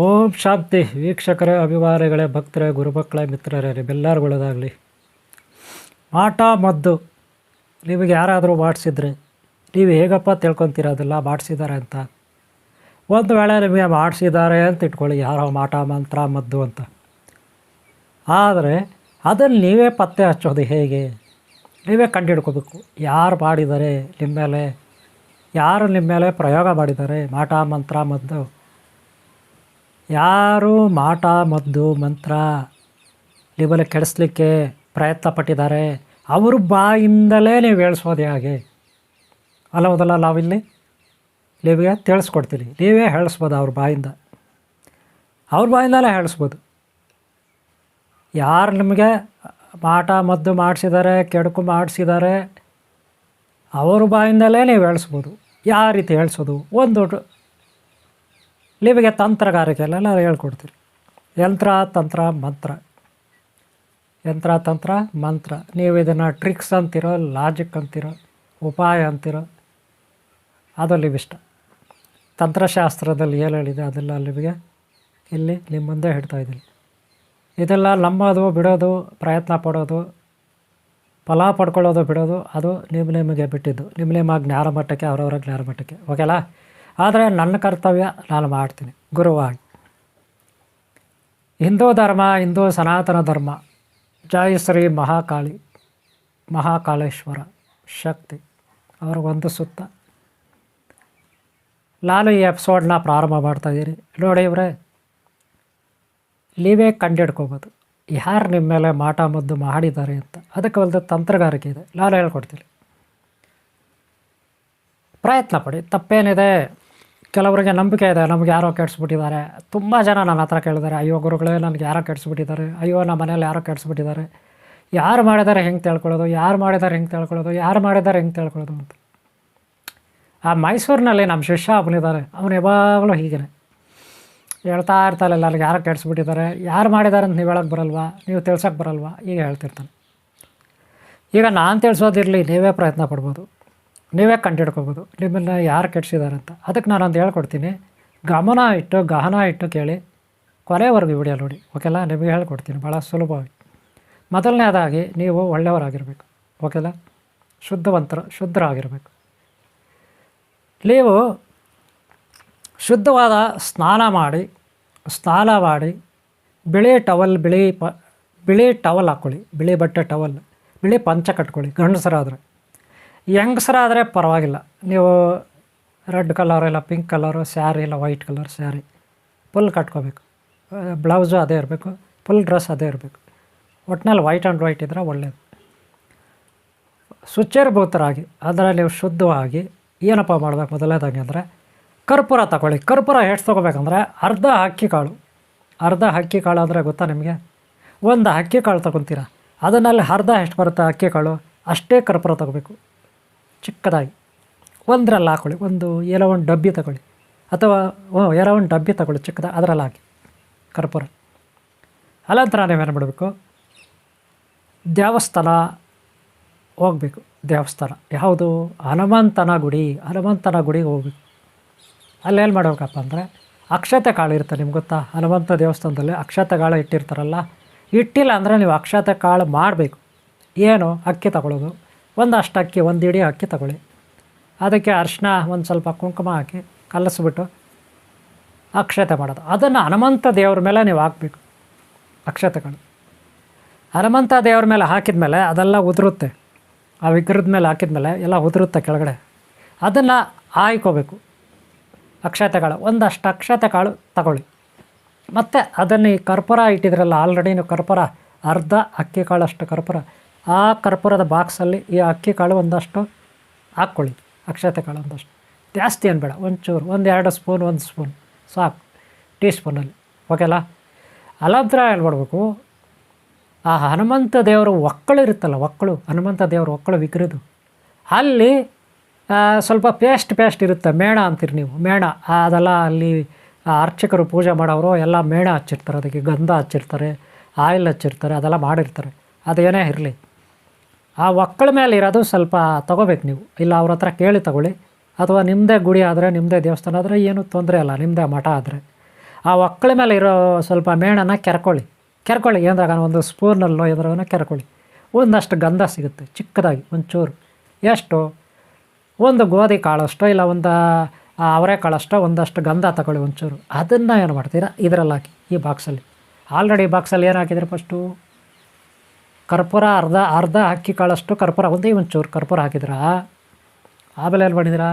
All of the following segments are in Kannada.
ಓಂ ಶಾಂತಿ ವೀಕ್ಷಕರೇ, ಅಭಿಮಾನಿಗಳೇ, ಭಕ್ತರೇ, ಗುರುಮಕ್ಕಳೇ, ಮಿತ್ರರೇ, ನಿಮ್ಮೆಲ್ಲರಿಗೊಳ್ಳದಾಗಲಿ. ಮಾಟ ಮದ್ದು ನಿಮಗೆ ಯಾರಾದರೂ ಮಾಡಿಸಿದ್ರೆ ನೀವು ಹೇಗಪ್ಪ ತಿಳ್ಕೊತೀರೋದಿಲ್ಲ ಮಾಡಿಸಿದ್ದಾರೆ ಅಂತ. ಒಂದು ವೇಳೆ ನಿಮಗೆ ಮಾಡಿಸಿದ್ದಾರೆ ಅಂತ ಇಟ್ಕೊಳ್ಳಿ, ಯಾರೋ ಮಾಟ ಮಂತ್ರ ಮದ್ದು ಅಂತ. ಆದರೆ ಅದನ್ನು ನೀವೇ ಪತ್ತೆ ಹಚ್ಚೋದು ಹೇಗೆ? ನೀವೇ ಕಂಡುಹಿಡ್ಕೋಬೇಕು. ಯಾರು ಮಾಡಿದ್ದಾರೆ ನಿಮ್ಮ ಮೇಲೆ, ಯಾರು ನಿಮ್ಮ ಮೇಲೆ ಪ್ರಯೋಗ ಮಾಡಿದ್ದಾರೆ ಮಾಟ ಮಂತ್ರ ಮದ್ದು, ಯಾರು ಮಾಟ ಮದ್ದು ಮಂತ್ರ ನಿಮ್ಮಲ್ಲಿ ಕೆಡಿಸ್ಲಿಕ್ಕೆ ಪ್ರಯತ್ನ ಪಟ್ಟಿದ್ದಾರೆ ಅವ್ರ ಬಾಯಿಂದಲೇ ನೀವು ಹೇಳಿಸೋದು ಹೇಗೆ? ಅಲ್ಲೋದಲ್ಲ, ನಾವಿಲ್ಲಿ ನಿಮಗೆ ತಿಳಿಸ್ಕೊಡ್ತೀವಿ. ನೀವೇ ಹೇಳಿಸ್ಬೋದು ಅವ್ರ ಬಾಯಿಂದಲೇ ಹೇಳಿಸ್ಬೋದು. ಯಾರು ನಿಮಗೆ ಮಾಟ ಮದ್ದು ಮಾಡಿಸಿದ್ದಾರೆ, ಕೆಡುಕು ಮಾಡಿಸಿದ್ದಾರೆ, ಅವ್ರ ಬಾಯಿಂದಲೇ ನೀವು ಹೇಳಿಸ್ಬೋದು. ಯಾವ ರೀತಿ ಹೇಳಿಸೋದು? ಒಂದು ನಿಮಗೆ ತಂತ್ರಗಾರಿಕೆಯಲ್ಲೆಲ್ಲ ಹೇಳ್ಕೊಡ್ತೀರಿ. ಯಂತ್ರ ತಂತ್ರ ಮಂತ್ರ, ಯಂತ್ರ ತಂತ್ರ ಮಂತ್ರ. ನೀವು ಇದನ್ನು ಟ್ರಿಕ್ಸ್ ಅಂತೀರೋ, ಲಾಜಿಕ್ ಅಂತೀರೋ, ಉಪಾಯ ಅಂತೀರೋ, ಅದು ನಿಮ್ಮಿಷ್ಟ. ತಂತ್ರಶಾಸ್ತ್ರದಲ್ಲಿ ಏನು ಹೇಳಿದೆ ಅದೆಲ್ಲ ನಿಮಗೆ ಇಲ್ಲಿ ನಿಮ್ಮ ಮುಂದೆ ಹೇಳ್ತಾಯಿದ್ದೀನಿ. ಇದೆಲ್ಲ ನಂಬೋದು ಬಿಡೋದು, ಪ್ರಯತ್ನ ಪಡೋದು, ಫಲ ಪಡ್ಕೊಳ್ಳೋದು ಬಿಡೋದು, ಅದು ನಿಮಗೆ ಬಿಟ್ಟಿದ್ದು. ನಿಮ್ಮ ಜ್ಞಾನ ಮಟ್ಟಕ್ಕೆ, ಅವರವರ ಜ್ಞಾನ ಮಟ್ಟಕ್ಕೆ, ಓಕೆಲಾ? ಆದರೆ ನನ್ನ ಕರ್ತವ್ಯ ನಾನು ಮಾಡ್ತೀನಿ ಗುರುವಾಗಿ. ಹಿಂದೂ ಧರ್ಮ, ಹಿಂದೂ ಸನಾತನ ಧರ್ಮ, ಜೈ ಶ್ರೀ ಮಹಾಕಾಳಿ, ಮಹಾಕಾಳೇಶ್ವರ ಶಕ್ತಿ ಅವ್ರಿಗೊಂದು ಸುತ್ತ ನಾನು ಈ ಎಪಿಸೋಡನ್ನ ಪ್ರಾರಂಭ ಮಾಡ್ತಾಯಿದ್ದೀನಿ. ನೋಡಿ ಇವರೇ, ನೀವೇ ಕಂಡುಹಿಡ್ಕೋಬೋದು ಯಾರು ನಿಮ್ಮ ಮೇಲೆ ಮಾಟ ಮದ್ದು ಮಾಡಿದ್ದಾರೆ ಅಂತ. ಅದಕ್ಕೆ ಒಂದು ತಂತ್ರಗಾರಿಕೆ ಇದೆ, ನಾನು ಹೇಳ್ಕೊಡ್ತೀನಿ. ಪ್ರಯತ್ನ ಪಡಿ, ತಪ್ಪೇನಿದೆ. ಕೆಲವರಿಗೆ ನಂಬಿಕೆ ಇದೆ, ನಮ್ಗೆ ಯಾರೋ ಕೆಡಿಸ್ಬಿಟ್ಟಿದ್ದಾರೆ. ತುಂಬ ಜನ ನನ್ನ ಹತ್ರ ಕೇಳಿದ್ದಾರೆ, ಅಯ್ಯೋ ಗುರುಗಳೇ ನನಗೆ ಯಾರೋ ಕೆಡಿಸ್ಬಿಟ್ಟಿದ್ದಾರೆ, ಅಯ್ಯೋ ನಮ್ಮ ಮನೇಲಿ ಯಾರೋ ಕೆಡಿಸ್ಬಿಟ್ಟಿದ್ದಾರೆ, ಯಾರು ಮಾಡಿದ್ದಾರೆ ಹೆಂಗೆ ತಿಳ್ಕೊಳ್ಳೋದು, ಯಾರು ಮಾಡಿದ್ದಾರೆ ಹೆಂಗೆ ತಿಳ್ಕೊಳ್ಳೋದು, ಯಾರು ಮಾಡಿದ್ದಾರೆ ಹೆಂಗೆ ತಿಳ್ಕೊಳ್ಳೋದು ಅಂತ. ಆ ಮೈಸೂರಿನಲ್ಲಿ ನಮ್ಮ ಶಿಷ್ಯ ಒಬ್ಬನಿದ್ದಾರೆ, ಅವನು ಯಾವಾಗಲೂ ಹೀಗೆ ಹೇಳ್ತಾ ಇರ್ತಾನೆ, ನನಗೆ ಯಾರೋ ಕೆಡಿಸ್ಬಿಟ್ಟಿದ್ದಾರೆ, ಯಾರು ಮಾಡಿದ್ದಾರೆ ಅಂತ ನೀವು ಹೇಳೋಕ್ಕೆ ಬರಲ್ವಾ, ನೀವು ತಿಳ್ಸೋಕ್ಕೆ ಬರಲ್ವಾ, ಈಗ ಹೇಳ್ತಿರ್ತಾನೆ. ಈಗ ನಾನು ತಿಳಿಸೋದಿರಲಿ, ನೀವೇ ಪ್ರಯತ್ನ ಪಡ್ಬೋದು, ನೀವೇ ಕಂಡುಹಿಡ್ಕೋಬೋದು ನಿಮ್ಮನ್ನು ಯಾರು ಕೆಡಿಸಿದ್ದಾರೆ ಅಂತ. ಅದಕ್ಕೆ ನಾನೊಂದು ಹೇಳ್ಕೊಡ್ತೀನಿ, ಗಹನ ಇಟ್ಟು ಕೇಳಿ, ಕೊನೆವರೆಗೂ ವಿಡಿಯೋ ನೋಡಿ, ಓಕೆಲ್ಲ? ನಿಮಗೆ ಹೇಳ್ಕೊಡ್ತೀನಿ ಭಾಳ ಸುಲಭವಾಗಿ. ಮೊದಲನೇದಾಗಿ ನೀವು ಒಳ್ಳೆಯವರಾಗಿರಬೇಕು, ಓಕೆಲ್ಲ? ಶುದ್ಧರಾಗಿರಬೇಕು. ನೀವು ಶುದ್ಧವಾದ ಸ್ನಾನ ಮಾಡಿ ಬಿಳಿ ಟವಲ್ ಹಾಕ್ಕೊಳ್ಳಿ, ಬಿಳಿ ಬಟ್ಟೆ ಟವಲ್, ಬಿಳಿ ಪಂಚ ಕಟ್ಕೊಳ್ಳಿ. ಗಂಡಸರಾದರೆ, ಯಂಗ್ಸರಾದರೆ ಪರವಾಗಿಲ್ಲ, ನೀವು ರೆಡ್ ಕಲರ್ ಇಲ್ಲ ಪಿಂಕ್ ಕಲರು ಸ್ಯಾರಿ ಇಲ್ಲ ವೈಟ್ ಕಲರ್ ಸ್ಯಾರಿ ಫುಲ್ ಕಟ್ಕೋಬೇಕು. ಬ್ಲೌಸು ಅದೇ ಇರಬೇಕು, ಫುಲ್ ಡ್ರೆಸ್ ಅದೇ ಇರಬೇಕು. ಒಟ್ಟಿನಲ್ಲಿ ವೈಟ್ ಆ್ಯಂಡ್ ವೈಟ್ ಇದ್ದರೆ ಒಳ್ಳೆಯದು. ಶುಚಿರ್ಭೂತರಾಗಿ, ಅಂದರೆ ನೀವು ಶುದ್ಧವಾಗಿ ಏನಪ್ಪ ಮಾಡಬೇಕು? ಮೊದಲನೇದಾಗಿ ಅಂದರೆ ಕರ್ಪೂರ ತಗೊಳ್ಳಿ. ಕರ್ಪೂರ ಎಷ್ಟು ತೊಗೋಬೇಕಂದ್ರೆ ಅರ್ಧ ಅಕ್ಕಿ ಕಾಳು ಅಂದರೆ ಗೊತ್ತಾ ನಿಮಗೆ? ಒಂದು ಅಕ್ಕಿ ಕಾಳು ತೊಗೊತೀರ, ಅದನ್ನಲ್ಲಿ ಅರ್ಧ ಎಷ್ಟು ಬರುತ್ತೆ ಅಕ್ಕಿ ಕಾಳು, ಅಷ್ಟೇ ಕರ್ಪೂರ ತೊಗೋಬೇಕು. ಚಿಕ್ಕದಾಗಿ ಒಂದರಲ್ಲಿ ಹಾಕ್ಕೊಳ್ಳಿ, ಒಂದು ಡಬ್ಬಿ ತಗೊಳ್ಳಿ, ಅಥವಾ ಒಂದು ಡಬ್ಬಿ ತಗೊಳ್ಳಿ ಚಿಕ್ಕದಾಗಿ, ಅದರಲ್ಲಿ ಹಾಕಿ ಕರ್ಪೂರ. ಅಲ್ಲಂತರ ನೀವೇನು ಮಾಡಬೇಕು? ದೇವಸ್ಥಾನ ಹೋಗಬೇಕು. ದೇವಸ್ಥಾನ ಯಾವುದು? ಹನುಮಂತನ ಗುಡಿಗೆ ಹೋಗ್ಬೇಕು. ಅಲ್ಲೇನು ಮಾಡಬೇಕಪ್ಪ ಅಂದರೆ ಅಕ್ಷತೆ ಕಾಳು ಇರುತ್ತೆ, ನಿಮ್ಗೆ ಗೊತ್ತಾ? ಹನುಮಂತ ದೇವಸ್ಥಾನದಲ್ಲಿ ಅಕ್ಷತೆ ಕಾಳು ಇಟ್ಟಿರ್ತಾರಲ್ಲ, ಇಟ್ಟಿಲ್ಲ ಅಂದರೆ ನೀವು ಅಕ್ಷತೆ ಕಾಳು ಮಾಡಬೇಕು. ಏನು? ಅಕ್ಕಿ ತಗೊಳ್ಳೋದು, ಒಂದಷ್ಟು ಅಕ್ಕಿ, ಒಂದು ಇಡೀ ಅಕ್ಕಿ ತಗೊಳ್ಳಿ, ಅದಕ್ಕೆ ಅರಿಶಿನ ಒಂದು ಸ್ವಲ್ಪ ಕುಂಕುಮ ಹಾಕಿ ಕಲಸಿಬಿಟ್ಟು ಅಕ್ಷತೆ ಮಾಡೋದು. ಅದನ್ನು ಹನುಮಂತ ದೇವ್ರ ಮೇಲೆ ನೀವು ಹಾಕಬೇಕು. ಅಕ್ಷತೆಗಳು ಹನುಮಂತ ದೇವ್ರ ಮೇಲೆ ಹಾಕಿದ ಮೇಲೆ ಅದೆಲ್ಲ ಉದುರುತ್ತೆ, ಆ ವಿಗ್ರಹದ ಮೇಲೆ ಹಾಕಿದ ಎಲ್ಲ ಉದುರುತ್ತೆ ಕೆಳಗಡೆ. ಅದನ್ನು ಆಯ್ಕೋಬೇಕು. ಅಕ್ಷತೆಗಳು ಒಂದಷ್ಟು ಅಕ್ಷತೆಕಾಳು ತಗೊಳ್ಳಿ. ಮತ್ತು ಅದನ್ನು ಈ ಕರ್ಪೂರ ಇಟ್ಟಿದ್ರಲ್ಲ, ಆಲ್ರೆಡಿ ನೀವು ಕರ್ಪೂರ ಅರ್ಧ ಅಕ್ಕಿ ಕಾಳಷ್ಟು ಕರ್ಪೂರ, ಆ ಕರ್ಪೂರದ ಬಾಕ್ಸಲ್ಲಿ ಈ ಅಕ್ಕಿ ಕಾಳು ಒಂದಷ್ಟು ಹಾಕ್ಕೊಳ್ಳಿ. ಅಕ್ಷತೆ ಕಾಳು ಒಂದಷ್ಟು, ಜಾಸ್ತಿ ಏನು ಬೇಡ, ಒಂಚೂರು, 1-2 ಸ್ಪೂನ್, 1 ಸ್ಪೂನ್ ಸಾಕು, ಟೀ ಸ್ಪೂನಲ್ಲಿ, ಓಕೆಲ್ಲ? ಅಲ್ಲಂತರ ಹೇಳ್ಬಿಡ್ಬೇಕು, ಆ ಹನುಮಂತ ದೇವರು ಒಕ್ಕಳು ಇರುತ್ತಲ್ಲ, ಹನುಮಂತ ದೇವರು ಒಕ್ಕಳು ವಿಗ್ರಹದ್ದು, ಅಲ್ಲಿ ಸ್ವಲ್ಪ ಪೇಸ್ಟ್ ಇರುತ್ತೆ, ಮೇಣ ಅಂತೀರಿ ನೀವು, ಮೇಣ. ಅದೆಲ್ಲ ಅಲ್ಲಿ ಅರ್ಚಕರು ಪೂಜೆ ಮಾಡೋರು ಎಲ್ಲ ಮೇಣ ಹಚ್ಚಿರ್ತಾರೆ, ಅದಕ್ಕೆ ಗಂಧ ಹಚ್ಚಿರ್ತಾರೆ, ಆಯಿಲ್ ಹಚ್ಚಿರ್ತಾರೆ, ಅದೆಲ್ಲ ಮಾಡಿರ್ತಾರೆ. ಅದೇನೇ ಇರಲಿ, ಆ ಒಕ್ಕಳ ಮೇಲೆ ಇರೋದು ಸ್ವಲ್ಪ ತೊಗೋಬೇಕು ನೀವು. ಇಲ್ಲ ಅವ್ರ ಹತ್ರ ಕೇಳಿ ತಗೊಳ್ಳಿ, ಅಥವಾ ನಿಮ್ಮದೇ ಗುಡಿ ಆದರೆ, ನಿಮ್ಮದೇ ದೇವಸ್ಥಾನ ಆದರೆ ಏನೂ ತೊಂದರೆ ಇಲ್ಲ, ನಿಮ್ಮದೇ ಮಠ ಆದರೆ ಆ ಒಕ್ಕಳ ಮೇಲೆ ಇರೋ ಸ್ವಲ್ಪ ಮೇಣನ ಕೆರ್ಕೊಳ್ಳಿ ಏನಾಗ ಒಂದು ಸ್ಪೂನಲ್ಲೋ ಎದ್ರಾಗ ಕೆರ್ಕೊಳ್ಳಿ. ಒಂದಷ್ಟು ಗಂಧ ಸಿಗುತ್ತೆ ಚಿಕ್ಕದಾಗಿ ಒಂಚೂರು, ಎಷ್ಟು, ಒಂದು ಗೋಧಿ ಕಾಳಷ್ಟೋ ಇಲ್ಲ ಒಂದು ಅವರೆಕಾಳಷ್ಟೋ ಒಂದಷ್ಟು ಗಂಧ ತಗೊಳ್ಳಿ ಒಂಚೂರು. ಅದನ್ನು ಏನು ಮಾಡ್ತೀರಾ ಇದರಲ್ಲಿ ಹಾಕಿ, ಈ ಬಾಕ್ಸಲ್ಲಿ. ಆಲ್ರೆಡಿ ಈ ಬಾಕ್ಸಲ್ಲಿ ಏನು ಹಾಕಿದರೆ ಫಸ್ಟು ಕರ್ಪೂರ ಅರ್ಧ ಅಕ್ಕಿ ಕಾಳಷ್ಟು ಕರ್ಪೂರ, ಒಂದೇ ಒಂಚೂರು ಕರ್ಪೂರ ಹಾಕಿದ್ರಾ. ಆಮೇಲೆ ಏನು ಮಾಡಿದಿರಾ,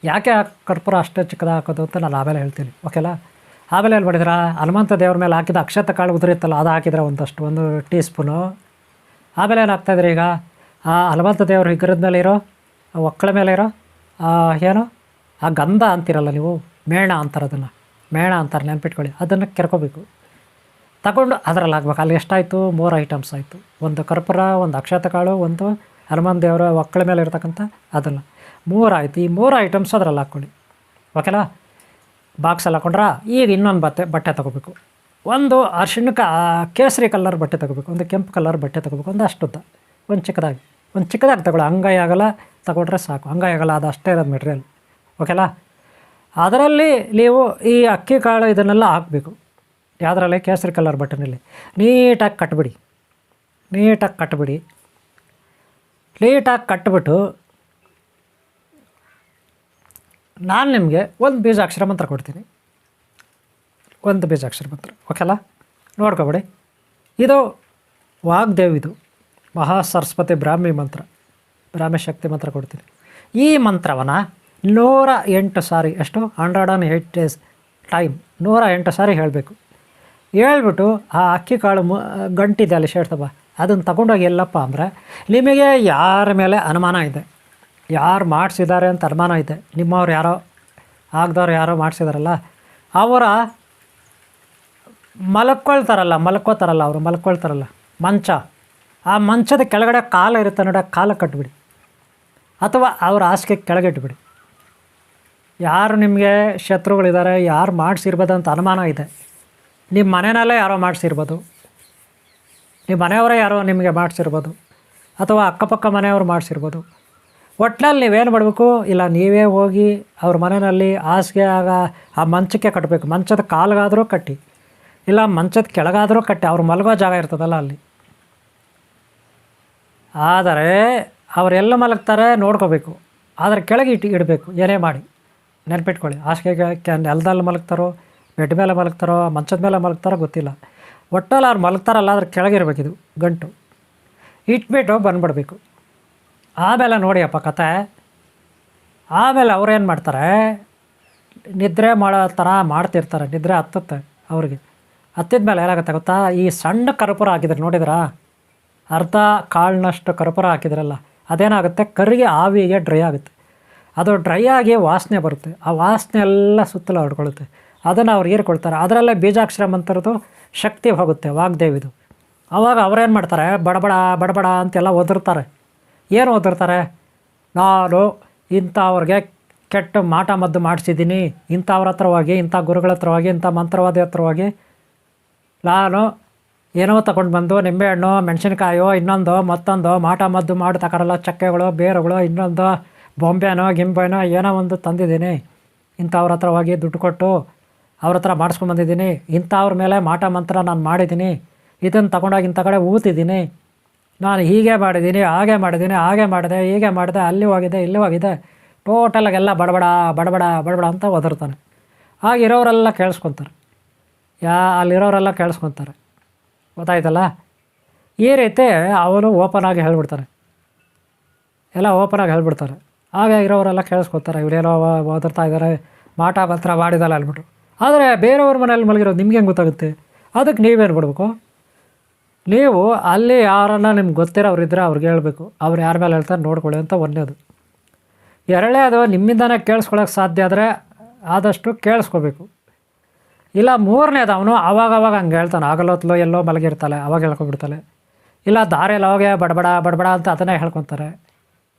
ಯಾಕೆ ಕರ್ಪೂರ ಅಷ್ಟೇ ಚಿಕ್ಕದಾಗಿ ಹಾಕೋದು ಅಂತ ನಾನು ಆಮೇಲೆ ಹೇಳ್ತೀನಿ, ಓಕೆಲಾ. ಆಮೇಲೆ ಏನು ಮಾಡಿದಿರಾ, ಹನುಮಂತ ದೇವ್ರ ಮೇಲೆ ಹಾಕಿದ ಅಕ್ಷತೆ ಕಾಳು ಉದುರಿತ್ತಲ್ಲ ಅದು ಹಾಕಿದ್ರೆ ಒಂದಷ್ಟು, 1 ಟೀ ಸ್ಪೂನು. ಆಮೇಲೆ ಏನು ಹಾಕ್ತಾಯಿದ್ರಿ ಈಗ, ಆ ಹನುಮಂತ ದೇವ್ರ ವಿಗ್ರಹದ ಮೇಲೆ ಇರೋ ಒಕ್ಕಳ ಮೇಲೆ ಇರೋ ಏನು ಆ ಗಂಧ ಅಂತಿರಲ್ಲ ನೀವು, ಮೇಣ ಅಂತಾರೆ, ಅದನ್ನು ಮೇಣ ಅಂತಾರೆ, ನೆನ್ಪಿಟ್ಕೊಳ್ಳಿ. ಅದನ್ನು ಕೆರ್ಕೋಬೇಕು, ತಗೊಂಡು ಅದರಲ್ಲಿ ಹಾಕ್ಬೇಕು. ಅಲ್ಲಿ ಎಷ್ಟಾಯಿತು, 3 ಐಟಮ್ಸ್ ಆಯಿತು. ಒಂದು ಕರ್ಪೂರ, ಒಂದು ಅಕ್ಷತೆ ಕಾಳು, ಒಂದು ಹನುಮಂತ ದೇವರ ಒಕ್ಕಳ ಮೇಲೆ ಇರ್ತಕ್ಕಂಥ ಅದನ್ನು 3 ಆಯಿತು. ಈ 3 ಐಟಮ್ಸ್ ಅದರಲ್ಲಿ ಹಾಕ್ಕೊಳ್ಳಿ, ಓಕೆನಾ. ಬಾಕ್ಸಲ್ಲಿ ಹಾಕೊಂಡ್ರಾ. ಈಗ ಇನ್ನೊಂದು ಬಟ್ಟೆ ತೊಗೋಬೇಕು. ಒಂದು ಅರಿಶಿಣಕ್ಕೆ ಕೇಸರಿ ಕಲರ್ ಬಟ್ಟೆ ತೊಗೋಬೇಕು, ಒಂದು ಕೆಂಪು ಕಲರ್ ಬಟ್ಟೆ ತೊಗೋಬೇಕು, ಒಂದು ಅಷ್ಟುದ್ದ, ಒಂದು ಚಿಕ್ಕದಾಗಿ ತಗೊಳ್ಳಿ. ಅಂಗೈ ಆಗಲ್ಲ ತಗೊಂಡ್ರೆ ಸಾಕು, ಅಂಗೈ ಆಗಲ್ಲ, ಅದು ಅಷ್ಟೇ ಇರೋದು ಮೆಟೀರಿಯಲ್, ಓಕೆಲಾ. ಅದರಲ್ಲಿ ನೀವು ಈ ಅಕ್ಕಿ ಕಾಳು ಇದನ್ನೆಲ್ಲ ಹಾಕಬೇಕು. ಯಾವುದರಲ್ಲಿ, ಕೇಸರಿ ಕಲರ್ ಬಟ್ಟೆನಲ್ಲಿ ನೀಟಾಗಿ ಕಟ್ಬಿಟ್ಟು ನಾನು ನಿಮಗೆ ಒಂದು ಬೀಜಾಕ್ಷರ ಮಂತ್ರ ಕೊಡ್ತೀನಿ, ಒಂದು ಬೀಜಾಕ್ಷರ ಮಂತ್ರ, ಓಕೆಲಾ. ನೋಡ್ಕೊಬೇಡಿ, ಇದು ವಾಗ್ದೇವಿದು ಮಹಾ ಸರಸ್ವತಿ ಬ್ರಾಹ್ಮಿ ಮಂತ್ರ, ಬ್ರಾಹ್ಮಿ ಶಕ್ತಿ ಮಂತ್ರ ಕೊಡ್ತೀನಿ. ಈ ಮಂತ್ರವನ್ನು 108 ಸಾರಿ, ಎಷ್ಟು 108 ಡೇಸ್ ಟೈಮ್ 108 ಸಾರಿ ಹೇಳಬೇಕು. ಹೇಳ್ಬಿಟ್ಟು ಆ ಅಕ್ಕಿ ಕಾಳು ಗಂಟಿದೆ ಅಲ್ಲಿ ಶೇಡ್ತಪ್ಪ, ಅದನ್ನು ತಗೊಂಡೋಗಿ ಎಲ್ಲಪ್ಪ ಅಂದರೆ, ನಿಮಗೆ ಯಾರ ಮೇಲೆ ಅನುಮಾನ ಇದೆ, ಯಾರು ಮಾಡಿಸಿದ್ದಾರೆ ಅಂತ ಅನುಮಾನ ಇದೆ, ನಿಮ್ಮವ್ರು ಯಾರೋ ಆಗದವ್ರು ಯಾರೋ ಮಾಡಿಸಿದಾರಲ್ಲ, ಅವರ ಮಲ್ಕೊಳ್ತಾರಲ್ಲ ಮಂಚ, ಆ ಮಂಚದ ಕೆಳಗಡೆ ಕಾಲು ಇರುತ್ತೆ ನೋಡಿ, ಕಾಲು ಕಟ್ಟಿಬಿಡಿ, ಅಥವಾ ಅವ್ರ ಹಾಸಿಗೆ ಕೆಳಗೆ ಇಟ್ಬಿಡಿ. ಯಾರು ನಿಮಗೆ ಶತ್ರುಗಳಿದ್ದಾರೆ, ಯಾರು ಮಾಡಿಸಿರ್ಬೋದು ಅಂತ ಅನುಮಾನ ಇದೆ, ನಿಮ್ಮ ಮನೆಯಲ್ಲೇ ಯಾರೋ ಮಾಡಿಸಿರ್ಬೋದು, ನಿಮ್ಮ ಮನೆಯವರೇ ಯಾರೋ ನಿಮಗೆ ಮಾಡಿಸಿರ್ಬೋದು, ಅಥವಾ ಅಕ್ಕಪಕ್ಕ ಮನೆಯವರು ಮಾಡಿಸಿರ್ಬೋದು. ಒಟ್ಟಿನಲ್ಲಿ ನೀವೇನು ಮಾಡಬೇಕು, ಇಲ್ಲ ನೀವೇ ಹೋಗಿ ಅವ್ರ ಮನೆಯಲ್ಲಿ ಹಾಸಿಗೆ ಆ ಮಂಚಕ್ಕೆ ಕಟ್ಟಬೇಕು. ಮಂಚದ ಕಾಲಿಗಾದರೂ ಕಟ್ಟಿ, ಇಲ್ಲ ಮಂಚದ ಕೆಳಗಾದರೂ ಕಟ್ಟಿ, ಅವ್ರು ಮಲಗೋ ಜಾಗ ಇರ್ತದಲ್ಲ ಅಲ್ಲಿ. ಆದರೆ ಅವರೆಲ್ಲ ಮಲಗ್ತಾರೆ ನೋಡ್ಕೋಬೇಕು, ಆದರೆ ಕೆಳಗೆ ಇಡಬೇಕು, ಏನೇ ಮಾಡಿ ನೆನ್ಪಿಟ್ಕೊಳ್ಳಿ. ಹಾಸಿಗೆಗೆ ನೆಲದಲ್ಲಿ ಮಲಗ್ತಾರೋ, ಬೆಡ್ ಮೇಲೆ ಮಲಗ್ತಾರೋ, ಮಂಚದ ಮೇಲೆ ಮಲಗ್ತಾರೋ ಗೊತ್ತಿಲ್ಲ, ಒಟ್ಟಲ್ಲಿ ಅವ್ರು ಮಲಗ್ತಾರಲ್ಲ ಅದ್ರ ಕೆಳಗಿರ್ಬೇಕಿದು ಗಂಟು. ಇಟ್ಬಿಟ್ಟು ಬಂದುಬಿಡ್ಬೇಕು. ಆಮೇಲೆ ನೋಡಿಯಪ್ಪ ಕತೆ, ಆಮೇಲೆ ಅವ್ರೇನು ಮಾಡ್ತಾರೆ, ನಿದ್ರೆ ಮಾಡೋ ಥರ ಮಾಡ್ತಿರ್ತಾರೆ, ನಿದ್ರೆ ಹತ್ತುತ್ತೆ ಅವ್ರಿಗೆ. ಹತ್ತಿದ ಮೇಲೆ ಏನಾಗುತ್ತೆ ಗೊತ್ತಾ, ಈ ಸಣ್ಣ ಕರ್ಪೂರ ಹಾಕಿದ್ರೆ ನೋಡಿದ್ರಾ, ಅರ್ಧ ಕಾಳಿನಷ್ಟು ಕರ್ಪೂರ ಹಾಕಿದ್ರಲ್ಲ, ಅದೇನಾಗುತ್ತೆ, ಕರಿಗೆ ಆವಿಗೆ ಡ್ರೈ ಆಗುತ್ತೆ. ಅದು ಡ್ರೈ ಆಗಿ ವಾಸನೆ ಬರುತ್ತೆ, ಆ ವಾಸನೆ ಎಲ್ಲ ಸುತ್ತಲೂ ಹರಡ್ಕೊಳ್ಳುತ್ತೆ. ಅದನ್ನು ಅವ್ರು ಹೀರ್ಕೊಳ್ತಾರೆ. ಅದರಲ್ಲೇ ಬೀಜಾಕ್ಷರ ಮಂತ್ರದ್ದು ಶಕ್ತಿ ಹೋಗುತ್ತೆ ವಾಗ್ದೇವಿದು. ಆವಾಗ ಅವ್ರೇನು ಮಾಡ್ತಾರೆ, ಬಡಬಡ ಅಂತೆಲ್ಲ ಒದರ್ತಾರೆ. ಏನು ಒದರ್ತಾರೆ, ನಾನು ಇಂಥವ್ರಿಗೆ ಕೆಟ್ಟ ಮಾಟ ಮದ್ದು ಮಾಡಿಸಿದ್ದೀನಿ, ಇಂಥವ್ರ ಹತ್ರ ಹೋಗಿ, ಇಂಥ ಗುರುಗಳ ಹತ್ರ ಹೋಗಿ, ಇಂಥ ಮಂತ್ರವಾದಿ ಹತ್ರ ಹೋಗಿ ನಾನು ಏನೋ ತಗೊಂಡು ಬಂದು ನಿಂಬೆಹಣ್ಣು, ಮೆಣಸಿನ್ಕಾಯೋ, ಇನ್ನೊಂದು ಮತ್ತೊಂದು ಮಾಟ ಮದ್ದು ಮಾಡಿ ತಗೊಳಲ್ಲ, ಚಕ್ಕೆಗಳು, ಬೇರುಗಳು, ಇನ್ನೊಂದು ಬೊಂಬೆನೋ ಗಿಂಬೆನೋ ಏನೋ ಒಂದು ತಂದಿದ್ದೀನಿ, ಇಂಥವ್ರ ಹತ್ರ ಹೋಗಿ ದುಡ್ಡು ಕೊಟ್ಟು ಅವ್ರ ಹತ್ರ ಮಾಡಿಸ್ಕೊಂಬಂದಿದ್ದೀನಿ, ಇಂಥವ್ರ ಮೇಲೆ ಮಾಟ ಮಂತ್ರ ನಾನು ಮಾಡಿದ್ದೀನಿ, ಇದನ್ನು ತಗೊಂಡೋಗಿ ಇಂಥ ಕಡೆ ಊತಿದ್ದೀನಿ, ನಾನು ಹೀಗೆ ಮಾಡಿದ್ದೀನಿ, ಹಾಗೆ ಮಾಡಿದ್ದೀನಿ, ಹಾಗೆ ಮಾಡಿದೆ, ಹೀಗೆ ಮಾಡಿದೆ, ಅಲ್ಲಿ ಹೋಗಿದೆ, ಇಲ್ಲಿ ಹೋಗಿದೆ, ಟೋಟಲಾಗೆಲ್ಲ ಬಡಬಡ ಅಂತ ಒದರ್ತಾನೆ. ಆಗಿರೋರೆಲ್ಲ ಕೇಳಿಸ್ಕೊತಾರೆ, ಅಲ್ಲಿರೋರೆಲ್ಲ ಕೇಳಿಸ್ಕೊತಾರೆ, ಗೊತ್ತಾಯ್ತಲ್ಲ. ಈ ರೀತಿ ಅವನು ಓಪನಾಗಿ ಹೇಳ್ಬಿಡ್ತಾನೆ, ಎಲ್ಲ ಓಪನಾಗಿ ಹೇಳ್ಬಿಡ್ತಾರೆ. ಆಗ ಇರೋರೆಲ್ಲ ಕೇಳಿಸ್ಕೊತಾರೆ, ಇವರೇನೋ ಓದಿರ್ತಾ ಇದ್ದಾರೆ, ಮಾಟ ಮಂತ್ರ ಮಾಡಿದಲ್ಲ ಅಂದ್ಬಿಟ್ಟು. ಆದರೆ ಬೇರೆಯವ್ರ ಮನೇಲಿ ಮಲಗಿರೋದು ನಿಮ್ಗೆ ಹೆಂಗೆ ಗೊತ್ತಾಗುತ್ತೆ? ಅದಕ್ಕೆ ನೀವೇನು ಬಿಡಬೇಕು, ನೀವು ಅಲ್ಲಿ ಯಾರನ್ನ ನಿಮ್ಗೆ ಗೊತ್ತಿರೋರಿದ್ದರೆ ಅವ್ರಿಗೆ ಹೇಳಬೇಕು, ಅವ್ರು ಯಾರ ಮೇಲೆ ಹೇಳ್ತಾರೆ ನೋಡ್ಕೊಳ್ಳಿ ಅಂತ. ಒಂದನೇದು. ಎರಡನೇದು, ನಿಮ್ಮಿಂದನೇ ಕೇಳಿಸ್ಕೊಳ್ಳೋಕೆ ಸಾಧ್ಯ ಆದರೆ ಆದಷ್ಟು ಕೇಳಿಸ್ಕೋಬೇಕು. ಇಲ್ಲ ಮೂರನೇದು, ಅವನು ಆವಾಗವಾಗ ಹಂಗೆ ಹೇಳ್ತಾನೆ, ಆಗಲೊತ್ತಲೋ ಎಲ್ಲೋ ಮಲಗಿರ್ತಾಳೆ ಅವಾಗ ಹೇಳ್ಕೊಬಿಡ್ತಾಳೆ, ಇಲ್ಲ ದಾರಿಯಲ್ಲಿ ಅವಾಗೆ ಬಡಬಡ ಅಂತ ಅದನ್ನೇ ಹೇಳ್ಕೊತಾರೆ,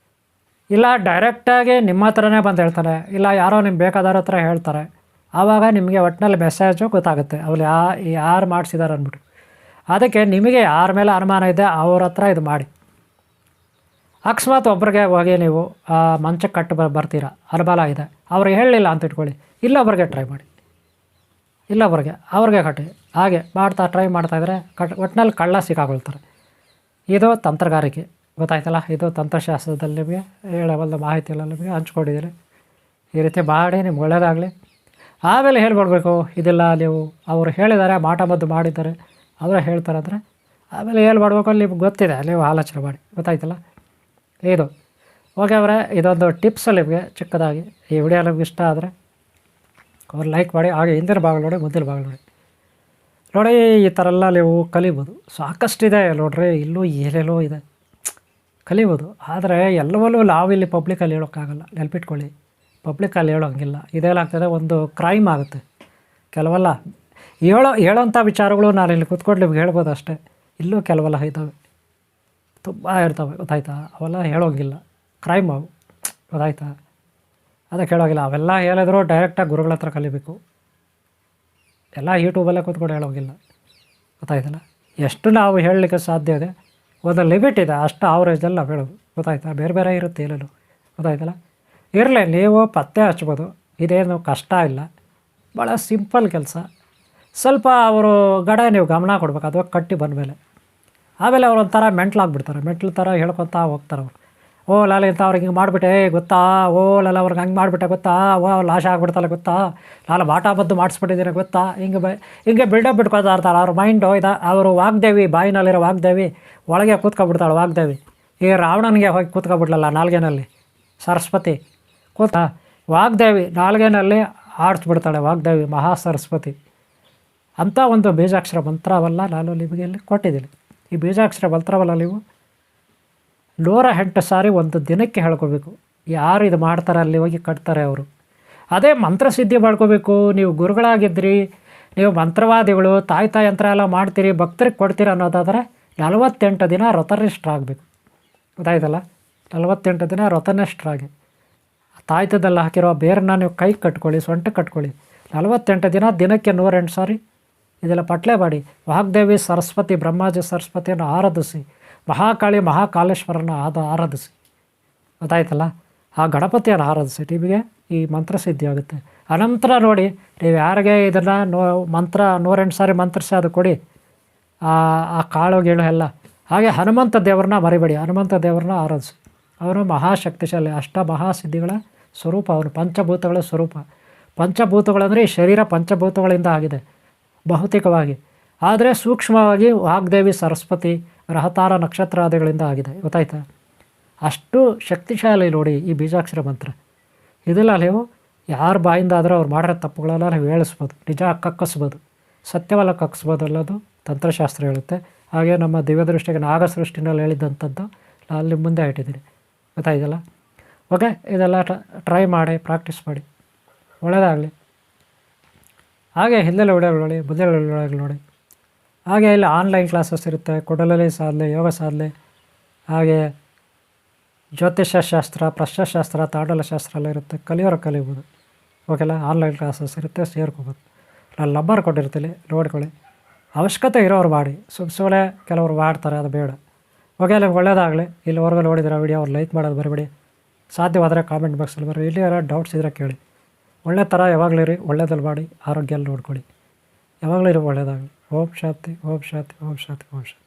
ಇಲ್ಲ ಡೈರೆಕ್ಟಾಗಿ ನಿಮ್ಮ ಹತ್ರನೇ ಬಂದು ಹೇಳ್ತಾರೆ, ಇಲ್ಲ ಯಾರೋ ನಿಮ್ಗೆ ಬೇಕಾದವ್ರ ಹತ್ರ ಹೇಳ್ತಾರೆ. ಆವಾಗ ನಿಮಗೆ ಒಟ್ಟಿನಲ್ಲಿ ಮೆಸೇಜು ಗೊತ್ತಾಗುತ್ತೆ ಅವ್ರು ಯಾರು ಮಾಡಿಸಿದ್ದಾರೆ ಅಂದ್ಬಿಟ್ಟು. ಅದಕ್ಕೆ ನಿಮಗೆ ಯಾರ ಮೇಲೆ ಅನುಮಾನ ಇದೆ ಅವ್ರ ಹತ್ರ ಇದು ಮಾಡಿ. ಅಕಸ್ಮಾತ್ ಒಬ್ರಿಗೆ ಹೋಗಿ ನೀವು ಮಂಚಕ್ಕೆ ಕಟ್ಟು ಬರ್ತೀರಾ, ಅನುಬಲ ಇದೆ, ಅವ್ರಿಗೆ ಹೇಳಲಿಲ್ಲ ಅಂತ ಇಟ್ಕೊಳ್ಳಿ, ಇಲ್ಲೊಬ್ರಿಗೆ ಟ್ರೈ ಮಾಡಿ, ಇಲ್ಲೊಬ್ರಿಗೆ ಅವ್ರಿಗೆ ಕಟ್ಟಿ, ಹಾಗೆ ಮಾಡ್ತಾ ಟ್ರೈ ಮಾಡ್ತಾಯಿದ್ರೆ ಒಟ್ಟಿನಲ್ಲಿ ಕಳ್ಳ ಸಿಕ್ಕಾಕೊಳ್ತಾರೆ. ಇದು ತಂತ್ರಗಾರಿಕೆ, ಗೊತ್ತಾಯ್ತಲ್ಲ. ಇದು ತಂತ್ರಶಾಸ್ತ್ರದಲ್ಲಿ ನಿಮಗೆ ಹೇಳಬಲ್ಲ ಮಾಹಿತಿ ಎಲ್ಲ ನಿಮಗೆ ಹಂಚ್ಕೊಂಡಿದ್ದೀನಿ. ಈ ರೀತಿ ಮಾಡಿ ನಿಮ್ಗೆ ಒಳ್ಳೆಯದಾಗಲಿ. ಆಮೇಲೆ ಹೇಳ್ಕೊಡ್ಬೇಕು, ಇದೆಲ್ಲ ನೀವು ಅವರು ಹೇಳಿದ್ದಾರೆ, ಮಾಟ ಮದ್ದು ಮಾಡಿದ್ದಾರೆ, ಅವರೇ ಹೇಳ್ತಾರೆ ಅಂದರೆ ಆಮೇಲೆ ಏನು ಮಾಡಬೇಕು ಅಲ್ಲಿ ನಿಮ್ಗೆ ಗೊತ್ತಿದೆ, ನೀವು ಆಲೋಚನೆ ಮಾಡಿ, ಗೊತ್ತಾಯ್ತಲ್ಲ. ಇದು ಓಕೆ ಅವರೇ, ಇದೊಂದು ಟಿಪ್ಸ್ ನಿಮಗೆ ಚಿಕ್ಕದಾಗಿ. ಈ ವಿಡಿಯೋ ನಿಮ್ಗೆ ಇಷ್ಟ ಆದರೆ ಅವ್ರು ಲೈಕ್ ಮಾಡಿ, ಹಾಗೆ ಹಿಂದಿನ ಭಾಗ ನೋಡಿ, ಮುಂದಿನ ಭಾಗ ನೋಡಿ. ನೋಡಿ ಈ ಥರ ಎಲ್ಲ ನೀವು ಕಲಿಬೋದು, ಸಾಕಷ್ಟಿದೆ ನೋಡ್ರಿ, ಇಲ್ಲೂ ಏನೇನೋ ಇದೆ ಕಲಿಬೋದು. ಆದರೆ ಎಲ್ಲವಲ್ಲೂ ನಾವಿಲ್ಲಿ ಪಬ್ಲಿಕಲ್ಲಿ ಹೇಳೋಕ್ಕಾಗಲ್ಲ, ನೆನಪಿಟ್ಕೊಳ್ಳಿ. ಪಬ್ಲಿಕಲ್ಲಿ ಹೇಳೋಂಗಿಲ್ಲ, ಇದೇನಾಗ್ತದೆ, ಒಂದು ಕ್ರೈಮ್ ಆಗುತ್ತೆ. ಕೆಲವೆಲ್ಲ ಹೇಳೋಂಥ ವಿಚಾರಗಳು ನಾನು ಇಲ್ಲಿ ಕೂತ್ಕೊಂಡು ನಿಮ್ಗೆ ಹೇಳ್ಬೋದು ಅಷ್ಟೇ. ಇಲ್ಲೂ ಕೆಲವೆಲ್ಲ ಇದ್ದಾವೆ, ತುಂಬ ಇರ್ತವೆ, ಗೊತ್ತಾಯ್ತಾ. ಅವೆಲ್ಲ ಹೇಳೋಂಗಿಲ್ಲ, ಕ್ರೈಮ್ ಅವು, ಗೊತ್ತಾಯ್ತಾ. ಅದಕ್ಕೆ ಹೇಳೋಂಗಿಲ್ಲ. ಅವೆಲ್ಲ ಹೇಳಿದ್ರು ಡೈರೆಕ್ಟಾಗಿ ಗುರುಗಳ ಹತ್ರ ಕಲಿಬೇಕು. ಎಲ್ಲ ಯೂಟ್ಯೂಬಲ್ಲೇ ಕೂತ್ಕೊಂಡು ಹೇಳೋಂಗಿಲ್ಲ, ಗೊತ್ತಾಯ್ತಲ್ಲ. ಎಷ್ಟು ನಾವು ಹೇಳಲಿಕ್ಕೆ ಸಾಧ್ಯ ಇದೆ, ಒಂದು ಲಿಮಿಟ್ ಇದೆ, ಅಷ್ಟು ಆವ್ರೇಜಲ್ಲಿ ನಾವು ಹೇಳೋದು, ಗೊತ್ತಾಯ್ತಾ. ಬೇರೆ ಬೇರೆ ಇರುತ್ತೆ ಏನೇನು, ಗೊತ್ತಾಯ್ತಲ್ಲ. ಇರಲಿ, ನೀವು ಪತ್ತೆ ಹಚ್ಬೋದು, ಇದೇನು ಕಷ್ಟ ಇಲ್ಲ, ಭಾಳ ಸಿಂಪಲ್ ಕೆಲಸ. ಸ್ವಲ್ಪ ಅವರು ನೀವು ಗಮನ ಕೊಡ್ಬೇಕು, ಅದು ಕಟ್ಟಿ ಬಂದಮೇಲೆ. ಆಮೇಲೆ ಅವ್ರು ಒಂಥರ ಮೆಂಟ್ಲಾಗ್ಬಿಡ್ತಾರೆ, ಮೆಂಟ್ಲು ಥರ ಹೇಳ್ಕೊತಾ ಹೋಗ್ತಾರೆ ಅವರು. ಓ ಲಾಲ ಇಂಥ ಅವ್ರಿಗೆ ಹಿಂಗೆ ಮಾಡಿಬಿಟ್ಟೆ ಗೊತ್ತಾ, ಓ ಲಾಲ ಅವ್ರಿಗೆ ಹಂಗೆ ಮಾಡಿಬಿಟ್ಟೆ ಗೊತ್ತಾ, ಓ ಲಾಶ ಆಗ್ಬಿಡ್ತಲ್ಲ ಗೊತ್ತಾ, ಲಾಲ ಬಾಟ ಬದ್ದು ಮಾಡಿಸ್ಬಿಟ್ಟಿದ್ದೀನಿ ಗೊತ್ತಾ, ಹಿಂಗೆ ಬಿಲ್ಡಪ್ ಬಿಟ್ಕೊತಾ ಇರ್ತಾರೆ. ಅವ್ರ ಮೈಂಡು ಅವರು ವಾಗ್ದೇವಿ, ಬಾಯಿನಲ್ಲಿರೋ ವಾಗ್ದೇವಿ ಒಳಗೆ ಕೂತ್ಕೊಬಿಡ್ತಾಳೆ ವಾಗ್ದೇವಿ. ಈ ರಾವಣನಿಗೆ ಹೋಗಿ ಕೂತ್ಕೊಬಿಡ್ಲಲ್ಲ ನಾಲ್ಗೆನಲ್ಲಿ ಸರಸ್ವತಿ ವಾಗ್ದೇವಿ ನಾಲ್ಗೆನಲ್ಲಿ ಆಡಿಸ್ಬಿಡ್ತಾಳೆ ವಾಗ್ದೇವಿ, ಮಹಾ ಸರಸ್ವತಿ. ಅಂಥ ಒಂದು ಬೀಜಾಕ್ಷರ ಮಂತ್ರವಲ್ಲ ನಾನು ನಿಮಗೆ ಇಲ್ಲಿ ಕೊಟ್ಟಿದ್ದೀನಿ. ಈ ಬೀಜಾಕ್ಷರ ಮಂತ್ರವಲ್ಲ ನೀವು 108 ಸಾರಿ ಒಂದು ದಿನಕ್ಕೆ ಹೇಳ್ಕೋಬೇಕು. ಯಾರು ಇದು ಮಾಡ್ತಾರೆ ಅಲ್ಲಿ ಹೋಗಿ ಕಟ್ತಾರೆ ಅವರು. ಅದೇ ಮಂತ್ರಸಿದ್ಧಿ ಮಾಡ್ಕೋಬೇಕು. ನೀವು ಗುರುಗಳಾಗಿದ್ರಿ, ನೀವು ಮಂತ್ರವಾದಿಗಳು, ತಾಯ್ತಾ ಯಂತ್ರ ಎಲ್ಲ ಮಾಡ್ತೀರಿ, ಭಕ್ತರಿಗೆ ಕೊಡ್ತೀರಿ ಅನ್ನೋದಾದರೆ 48 ದಿನ ವ್ರತನಿಷ್ಠರಾಗಬೇಕು, ಗೊತ್ತಾಯ್ತಲ್ಲ. 48 ದಿನ ವ್ರತನಿಷ್ಠರಾಗಿ ತಾಯ್ತದಲ್ಲಿ ಹಾಕಿರೋ ಬೇರನ್ನ ನೀವು ಕೈ ಕಟ್ಕೊಳ್ಳಿ, ಸೊಂಟ ಕಟ್ಕೊಳ್ಳಿ. 48 ದಿನ ದಿನಕ್ಕೆ 108 ಸಾರಿ ಇದೆಲ್ಲ ಪಟ್ಲೆ ಮಾಡಿ ವಾಗ್ದೇವಿ ಸರಸ್ವತಿ ಬ್ರಹ್ಮಾಜಿ ಸರಸ್ವತಿಯನ್ನು ಆರಾಧಿಸಿ, ಮಹಾಕಾಳಿ ಮಹಾಕಾಲೇಶ್ವರನ ಆರಾಧಿಸಿ, ಗೊತ್ತಾಯ್ತಲ್ಲ. ಆ ಗಣಪತಿಯನ್ನು ಆರಾಧಿಸಿ, ನಿಮಗೆ ಈ ಮಂತ್ರ ಸಿದ್ಧಿ ಆಗುತ್ತೆ. ಅನಂತರ ನೋಡಿ, ನೀವು ಯಾರಿಗೆ ಇದನ್ನು ಮಂತ್ರ 108 ಸಾರಿ ಮಂತ್ರಿಸಿ ಅದು ಕೊಡಿ, ಆ ಕಾಳು ಗೀಳು ಎಲ್ಲ. ಹಾಗೆ ಹನುಮಂತ ದೇವ್ರನ್ನ ಮರಿಬೇಡಿ, ಹನುಮಂತ ದೇವ್ರನ್ನ ಆರಾಧಿಸಿ. ಅವನು ಮಹಾಶಕ್ತಿಶಾಲಿ, ಮಹಾಸಿದ್ಧಿಗಳ ಸ್ವರೂಪ, ಅವನು ಪಂಚಭೂತಗಳ ಸ್ವರೂಪ. ಪಂಚಭೂತಗಳಂದರೆ ಈ ಶರೀರ ಪಂಚಭೂತಗಳಿಂದ ಆಗಿದೆ ಭೌತಿಕವಾಗಿ, ಆದರೆ ಸೂಕ್ಷ್ಮವಾಗಿ ವಾಗ್ದೇವಿ ಸರಸ್ವತಿ ಗ್ರಹತಾರ ನಕ್ಷತ್ರಾದಿಗಳಿಂದ ಆಗಿದೆ, ಗೊತ್ತಾಯ್ತಾ. ಅಷ್ಟು ಶಕ್ತಿಶಾಲಿ ನೋಡಿ ಈ ಬೀಜಾಕ್ಷರ ಮಂತ್ರ. ಇದೆಲ್ಲ ನೀವು ಯಾರ ಬಾಯಿಂದ ಆದರೆ ಅವ್ರು ಮಾಡಿರೋ ತಪ್ಪುಗಳೆಲ್ಲ ನಾವು ಹೇಳಿಸ್ಬೋದು, ನಿಜ ಕಕ್ಕಿಸ್ಬೋದು, ಸತ್ಯವಲ್ಲ ಕಕ್ಕಿಸ್ಬೋದು ಅನ್ನೋದು ತಂತ್ರಶಾಸ್ತ್ರ ಹೇಳುತ್ತೆ. ಹಾಗೆ ನಮ್ಮ ದಿವ್ಯದೃಷ್ಟಿಗೆ ನಾಗಸೃಷ್ಟಿನಲ್ಲಿ ಹೇಳಿದಂಥದ್ದು ನಾನು ಅಲ್ಲಿ ಮುಂದೆ ಇಟ್ಟಿದ್ದೀನಿ, ಗೊತ್ತಾಯ್ತಲ್ಲ. ಓಕೆ, ಇದೆಲ್ಲ ಟ್ರೈ ಮಾಡಿ, ಪ್ರಾಕ್ಟೀಸ್ ಮಾಡಿ, ಒಳ್ಳೆಯದಾಗಲಿ. ಹಾಗೆ ಹಿಂದೆಲ್ಲ ವಿಡಿಯೋಗಳು ನೋಡಿ, ಮುಂದೆ ವಿಡಿಯೋಗಳು ನೋಡಿ. ಹಾಗೆ ಇಲ್ಲಿ ಆನ್ಲೈನ್ ಕ್ಲಾಸಸ್ ಇರುತ್ತೆ, ಕುಂಡಲಿನಿ ಸಾಧನೆ, ಯೋಗ ಸಾಧನೆ, ಹಾಗೆ ಜ್ಯೋತಿಷ್ಯ ಶಾಸ್ತ್ರ, ಪ್ರಶ್ನಶಾಸ್ತ್ರ, ತಾಂಡಲಶಾಸ್ತ್ರ ಎಲ್ಲ ಇರುತ್ತೆ, ಕಲಿಬೋದು. ಓಕೆಲ್ಲ, ಆನ್ಲೈನ್ ಕ್ಲಾಸಸ್ ಇರುತ್ತೆ, ಸೇರ್ಕೋಬೋದು. ನಾನು ನಂಬರ್ ಕೊಟ್ಟಿರ್ತೀನಿ, ನೋಡ್ಕೊಳ್ಳಿ. ಅವಶ್ಯಕತೆ ಇರೋರು ಮಾಡಿ, ಸುಮ್ಮನೆ ಕೆಲವರು ಮಾಡ್ತಾರೆ, ಅದು ಬೇಡ. ಓಕೆ, ನಿಮ್ಗೆ ಒಳ್ಳೆಯದಾಗಲಿ. ಇಲ್ಲಿವರೆಗೂ ನೋಡಿದ್ರೆ ವಿಡಿಯೋ ಅವ್ರು ಲೈಕ್ ಮಾಡೋದು ಬರಬೇಡಿ. ಸಾಧ್ಯವಾದರೆ ಕಾಮೆಂಟ್ ಬಾಕ್ಸಲ್ಲಿ ಬರ್ರಿ. ಇಲ್ಲಿ ಯಾರೋ ಡೌಟ್ಸ್ ಇದ್ದರೆ ಕೇಳಿ. ಒಳ್ಳೆ ಥರ ಯಾವಾಗಲೂ ಇರಿ, ಒಳ್ಳೆಯದಲ್ಲಿ ಮಾಡಿ, ಆರೋಗ್ಯ ನೋಡ್ಕೊಳ್ಳಿ. ಯಾವಾಗಲೂ ಇರೋ ಒಳ್ಳೆಯದಾಗಲಿ. ಓಂ ಶಾಂತಿ, ಓಂ ಶಾಂತಿ, ಓಂ ಶಾಂತಿ, ಓಂ ಶಾಂತಿ.